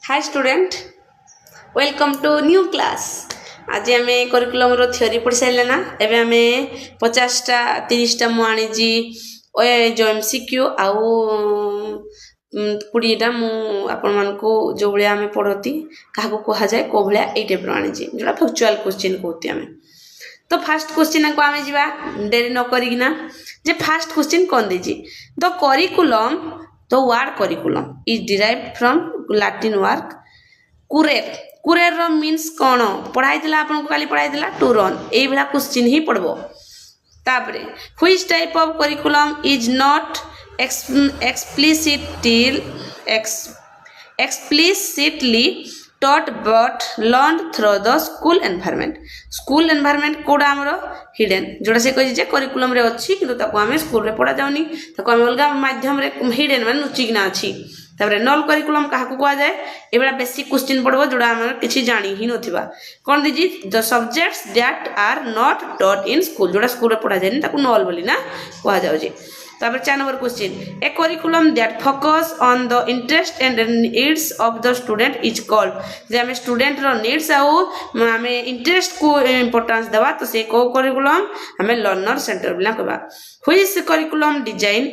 Hi student welcome to new class. आज आम curriculum रो theory पढ़ी सारे ना। एबे आम 50टा 30टा मुझे जो MCQ आउ 20टा जो भाया आम पढ़ती क्या कह जाए कौ भाया ये टाइप आनी जोटा फैक्चुअल क्वेश्चन कहते आम। तो फास्ट क्वेश्चन को आम जा डेरी न करना जे फास्ट क्वेश्चन कौन देजी the curriculum the word curriculum is derived from Latin word कुरेर। कुरेर रो मीन्स कौन पढ़ाई आपको काली पढ़ाई टू रन ये भाया क्वेश्चन ही पढ़बो। तापरे which type of curriculum is not explicitly taught but learned through the school environment। School environment कोडा हमरो हिडन जोड़ा से कहि जे करिकुलम रे अछि किंतु ताको हमें स्कूल रे पढ़ा जाउनी ताको हम अलगा माध्यम रे हिडन माने नुचिकना अछि। तापरे नल करिकुलम काहा को कहा जाए एबेला बेसिक क्वेश्चन पढ़बो जोड़ा हम किछि जानि ही नथिबा कोन दिजी the subjects that are not taught in school जोड़ा स्कूल रे पढ़ा जाय ताको नल बोली ना कहा जाउ जे। तापर 4 number question a curriculum that focus on the interest and needs of the student is called. जे हमें स्टूडेंट रो नीड्स आउ हमें इंटरेस्ट को इंपोर्टेंस देबा तो से को करिकुलम हमें लर्नर सेंटर बिना कहबा। Which curriculum design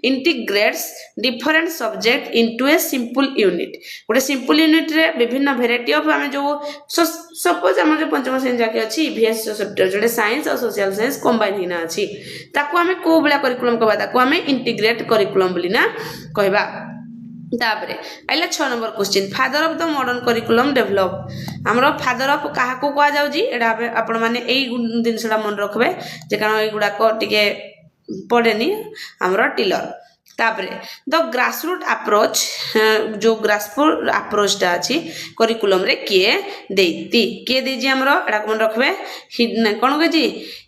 integrates different subject into a simple unit. गोटे सिंपल यूनिट रे विभिन्न वेराइटी ऑफ हमें जो सपोज हम जो पंचम श्रेणी जाके अछि VS सब्जेक्ट जोटे साइंस और सोशल साइंस कंबाइन हिना अछि ताको हमें को बला करिकुलम कहबा ताको हमें इंटीग्रेट करिकुलम बोली ना कहबा। तापरे आइला 6 number question father of the modern curriculum develop. हमरो फादर ऑफ काहा को कहा जाउ जी एडा आपण माने एई दिनसडा मन रखबे जे कारण एई गुडा को टिके पड़ेनी हमरो टिलर। तापरे द ग्रासरूट अप्रोच जो ग्रासरूट अप्रोच टा अछि करिकुलम रे किए देती के देजी हमरो एडा कोन रखबे कोन के जी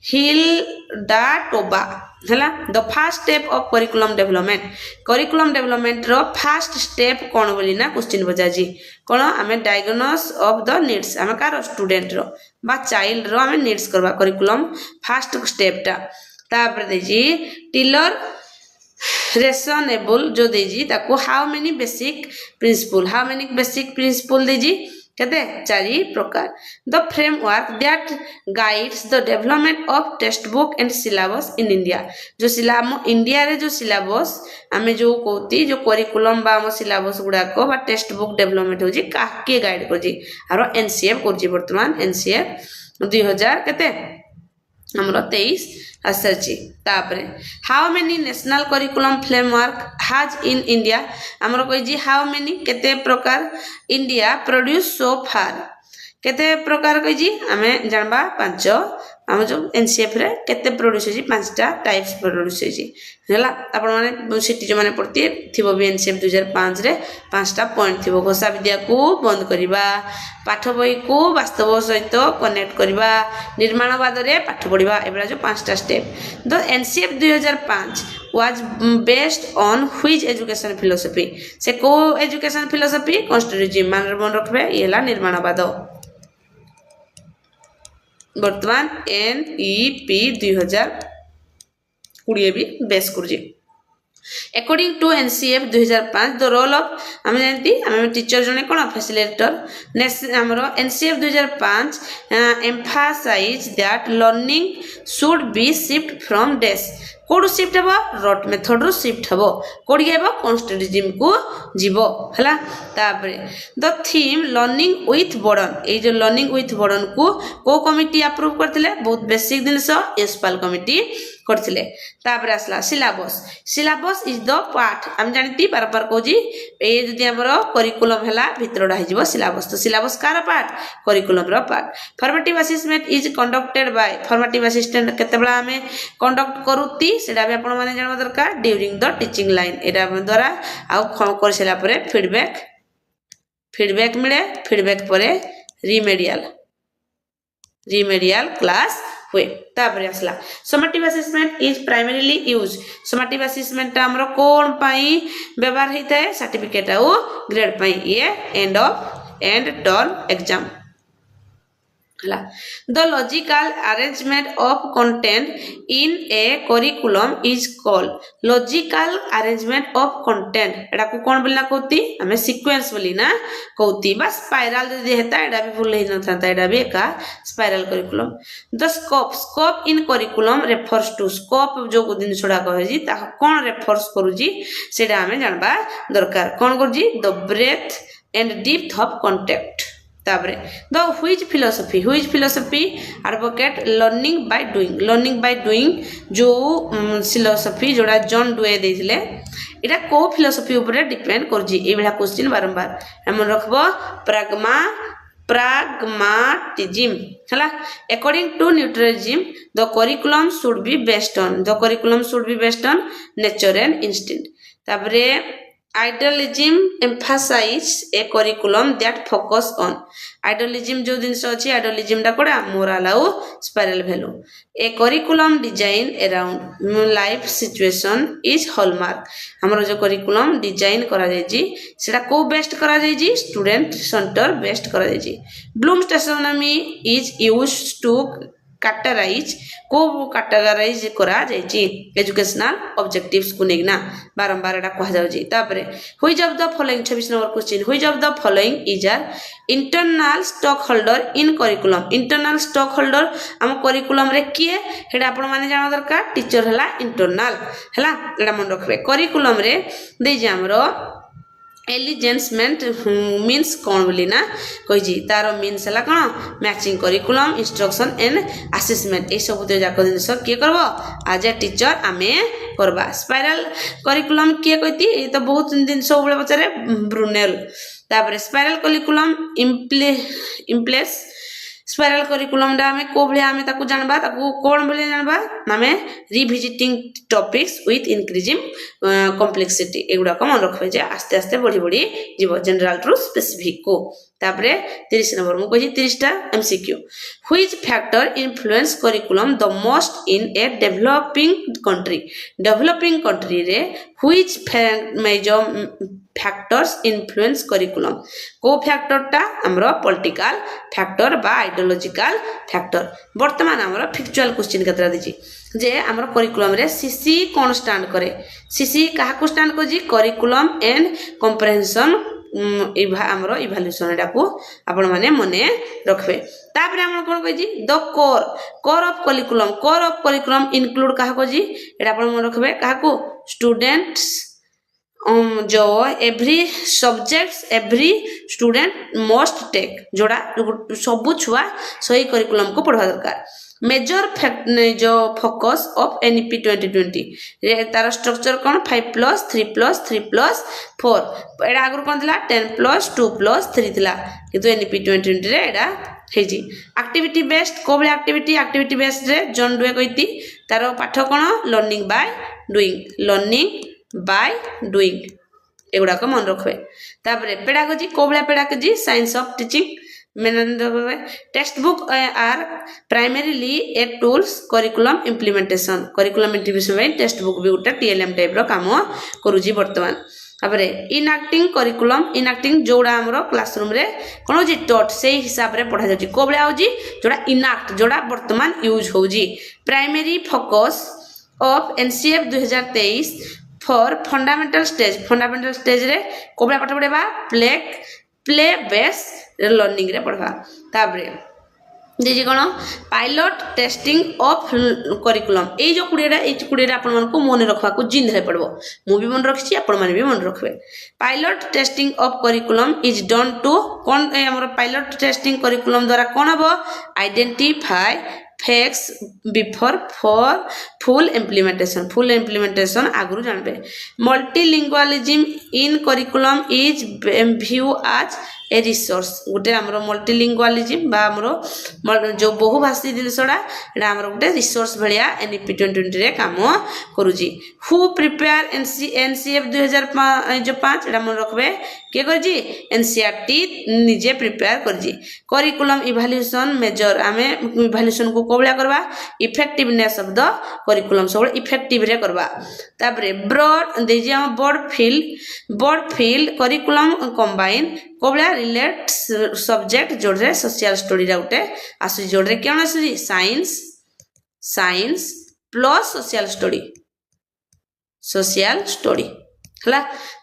हिल्डा टोबा हला। The first step of curriculum development रो फर्स्ट स्टेप कौन बोली ना क्वेश्चन बजा जी कौन आमे डायग्नोस ऑफ द नीड्स आमे कार स्टूडेंट रो बा चाइल्ड रो आमे नीड्स करबा करिकुलम फर्स्ट स्टेप टा। तापर देजी टिलर रेशनेबल जो देजी ताको हाउ मेनी बेसिक प्रिंसिपल देजी कहते 4 प्रकार। The framework that guides the development of text book and syllabus in India. जो इंडिया रे जो सिलेबस आमे जो कहती जो करिकुलम बा हम सिलेबस गुडा को बा टेक्स्ट बुक डेवलपमेंट होजी काके गाइड करजी आरो NCF करजी वर्तमान NCF 2000 कहते हमरो 23 आसरची। तापरे how many national curriculum framework has in India हमरो कहि जी हाउ मेनी केते प्रकार इंडिया प्रोड्यूस सो फार केते प्रकार कहि जी हमें जानबा 5 हम जो NCF रे केते प्रोड्यूस होजी 5टा टाइप्स प्रोड्यूस होजी हला। आपण माने सिटी जो माने पड़ती थिबो भी NCF 2005 रे 5टा पॉइंट थिबो घोषा विद्या को बंद करिबा पाठ बही को वास्तव सहित कनेक्ट करिबा निर्माणवाद रे पाठ पढ़िबा एबरा जो 5टा step. The NCF 2005 was based on which education philosophy से को एजुकेशन फिलोसफी कॉन्स्टिट्यूटिव मान रखबे येला निर्माणवाद वर्तमान NEP 2020 भी base Karji. According to NCF 2005 the role of हम जानती हम टीचर जने कोन फैसिलिटेटर हमरो NCF 2005 emphasize that learning should be shift from desk code shift हबो रट मेथड रो शिफ्ट हबो कोडी हेबो कॉन्स्टिट्यूटिव को जीवो हला। तापरे the theme learning with burden ए जो लर्निंग विथ बर्डन को कमिटी अप्रूव करथिले बहुत बेसिक दिनस एसपाल कमिटी करथिले। तापरे असला सिलेबस इज द पार्ट हम जानती बार बार को जी ए जदी हमरो करिकुलम हला भितरडा हि जीवो सिलेबस तो सिलेबस कार पार्ट करिकुलम रो part. Formative assessment is conducted by formative assistant केतेबेला हमें कंडक्ट करूती सेटा भी आपण माने जानबा दरकार ड्यूरिंग द टीचिंग लाइन एटा द्वारा आ कर सेला परे फीडबैक मिले फीडबैक परे रिमेडियल क्लास हुए। तापरे असला summative assessment is primarily use summative assessment हमरो कोन पई व्यवहार हिते सर्टिफिकेट आ ग्रेड पई ये and term exam The logical arrangement of content in a curriculum is called logical arrangement of content. एटा को कौन बोलना कहती हमें सीक्वेंस बोली ना कहती बस स्पाइरल यदि हेता एटा भी भूल ही न था एटा भी एका spiral curriculum. The scope in curriculum refers to scope जो दिन छोड़ा कहे जी ता कौन रेफर्स करू जी सेटा हमें जानबा दरकार कौन कर जी the breadth and depth of content. तापरे the which philosophy advocate learning by doing जो फिलोसफी जोड़ा जॉन डुए देथिले एटा को फिलोसफी ऊपर डिपेंड करजी ए बेला क्वेश्चन बारंबार हम रखबो pragmatism हला according to neutralism the curriculum should be based on nature and instinct. तापरे idealism emphasize a curriculum that focus on idealism जो दिन अच्छी idealism टा कोड़ा moral आउ spiral value. A curriculum design around life situation is hallmark. हमरो जो curriculum design करा जाय जी सेटा को बेस्ट करा जाय जी student center बेस्ट करा जाय जी. Bloom's taxonomy is used to categorize करा जाय जी एजुकेशनल ऑब्जेक्टिव्स को नेगना बारंबार एटा कहा जाउ जी. तापरे which of the following 26 number question which of the following is are internal stock holder in curriculum. Internal stock holder हम करिकुलम रे किए हेडा आपण माने जाना दरकार टीचर हला इंटरनल हला एटा मन रखबे. करिकुलम रे दे जे हमरो एलिजेंसमेंट मीन्स कौन बोली ना कही जी तार मीन्स है कौन matching curriculum instruction and assessment ये सब जाक जिनस किए करब आज ए टीचर आमे करबा. स्पाइरल करिकुलम किए कहती ये तो बहुत दिन सब बेले पचारे ब्रुनेल. तापर स्पाइरल करिकुलम इम्प्लेस स्पाइरल करिकुलम डा हमें को भलिया हमें ताकू जानबा ताकू कोन बोले जानबा हमें revisiting topics with increasing complexity एगुडा को मन रखबे जे आस्ते आस्ते बढ़ी बढ़ी जीव जनरल टू स्पेसिफिक को. तापरे 30 नंबर मु कहि 30 टा MCQ which factor influence curriculum the most in a developing country रे which major factors influence curriculum को फैक्टर टा हमरो पॉलिटिकल फैक्टर बा आइडियोलॉजिकल फैक्टर. वर्तमान हमरो फैक्चुअल क्वेश्चन कतरा दिजी जे हमरो करिकुलम रे सीसी कोन स्टैंड करे सीसी काहा को स्टैंड को जी करिकुलम एंड कॉम्प्रिहेंशन हमरो इवैल्यूएशन एटा को आपण माने मने रखबे. तापरे हम कोन कहि जी the core of curriculum include काहा को जी एटा आपण मन रखबे काहा को स्टूडेंट्स जो every subjects every student must take जोड़ा सब छुआ सही करिकुलम को पढ़वा दरकार. मेजर जो फोकस ऑफ एनईपी 2020 रे तार स्ट्रक्चर कौन 5+3+3+4 एटा आगु कौन थिला 10+2+3 थिला किंतु एनईपी 2020 रे एटा हे जी. एक्टिविटी बेस्ड को बले एक्टिविटी बेस्ड रे जॉन डुए कहिती तार पाठ कोन लर्निंग बाय डूइंग एगुड़ा को मन रखबे. तापरे पेडागोजी को बले pedagogy science of teaching text book are primarily a tools curriculum implementation text book भी गोटे टीएलएम टाइप रो काम करूजी वर्तमान. तापरे इनएक्टिंग जोड़ा हमरो क्लासरूम रे कोन होजी टॉट से हिसाब रे पढ़ा जाउजी को बले आउजी जोड़ा इनएक्ट जोड़ा वर्तमान यूज होउजी. Primary focus of NCF 2023 for fundamental stage रे कोबला पाठ पढ़ेबा प्ले बेस लर्निंग रे पढ़वा. तापरे जे कोन पायलट टेस्टिंग ऑफ करिकुलम ए जो 20 टा आपण मन को मन रखवा को जिन रे पड़बो मु भी मन रखछि आपण मन भी मन रखबे. Pilot testing of curriculum is done to कोन हमर पायलट टेस्टिंग करिकुलम द्वारा कोन हबो identify facts before for full implementation आगुरु जानबे. multilingualism in curriculum is view as a resource गोटे हमरो मल्टीलिंगुअलिज्म बा हमरो जो बहुभाषी जिनसडा एटा हमरो गोटे रिसोर्स भलिया एनईपी 2020 रे काम करूजी. हु प्रिपेयर एनसीएफ 2005 एटा मन रखबे के करजी एनसीईआरटी निजे प्रिपेयर करजी. करिकुलम इवैल्यूएशन मेजर आमे इवैल्यूएशन को कोबला करबा इफेक्टिवनेस ऑफ द करिकुलम सब इफेक्टिव रे करबा. तापरे ब्रॉड देजी हम बोर्ड फील्ड करिकुलम कंबाइन कोबला रिलेट सब्जेक्ट जोड़े सोशल स्टोरी गोटे आसुची जोड़े कौन आसुची साइंस प्लस सोशल स्टोरी हला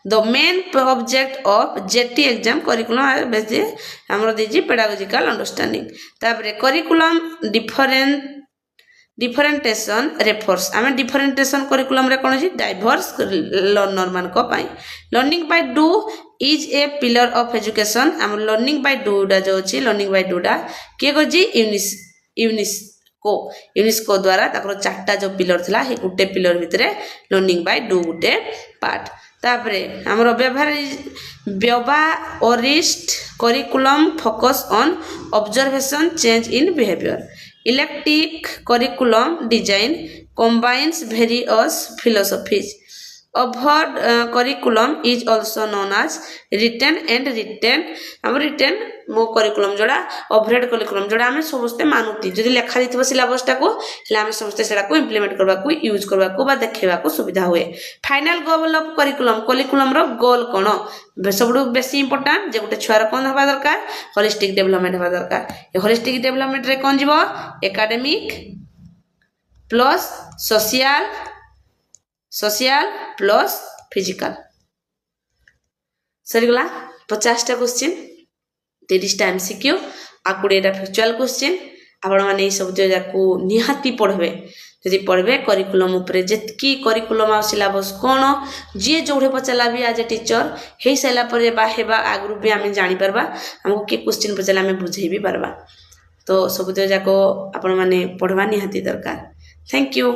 the main object of JT exam curriculum बेसी हमरो देजी पेडागोजिकल अंडरस्टैंडिंग तापरे करिकुलम डिफरेंटेशन रेफर्स आम डिफरेंटेशन करिकुलम रे कोन छी डाइवर्स लर्नर मान को पाई learning by do is a pillar of education आम लर्निंग बाय डू डा जो छी लर्निंग बाय डू डा के को जी यूनिस्को द्वारा ताकर चारटा जो पिलर थिला हे गुटे पिलर भितरे लर्निंग बाय डू गुटे पार्ट तापरे हमरो व्यवहारिस्ट curriculum focus on observation change in behaviour elective curriculum design combines various philosophies award curriculum is also known as written and written हम written मो करिकुलम जोड़ा अवॉर्ड करिकुलम जोड़ा हमें समस्ते मानुती जदि लेखा दिथिबो सिलेबस टा को हला हमें समस्ते सेडा को इंप्लीमेंट करबा को यूज करबा को बा देखैबा को सुविधा हुए फाइनल गोल ऑफ करिकुलम रो गोल कोन सबडू बेसी इंपोर्टेंट जे गुटे छुआर कोन हबा दरकार होलिस्टिक डेवलपमेंट हबा दरकार ए होलिस्टिक डेवलपमेंट रे कोन जीवो academic plus social plus physical सरीगला 50टा क्वेश्चन 30टा एमसीक्यू आ 20टा फैक्चुअल क्वेश्चन आपण माने सब जाको निहाती पढ़बे जदि पढ़बे करिकुलम ऊपर जेतकी करिकुलम आ सिलेबस कोन जे जोड़े पचला भी आज टीचर हे सैला पर बा हेबा आगरु भी आमे जानि परबा हमको के क्वेश्चन पचला हमें बुझे भी परबा तो सब जाको आपण माने पढ़वा निहाती दरकार थैंक यू।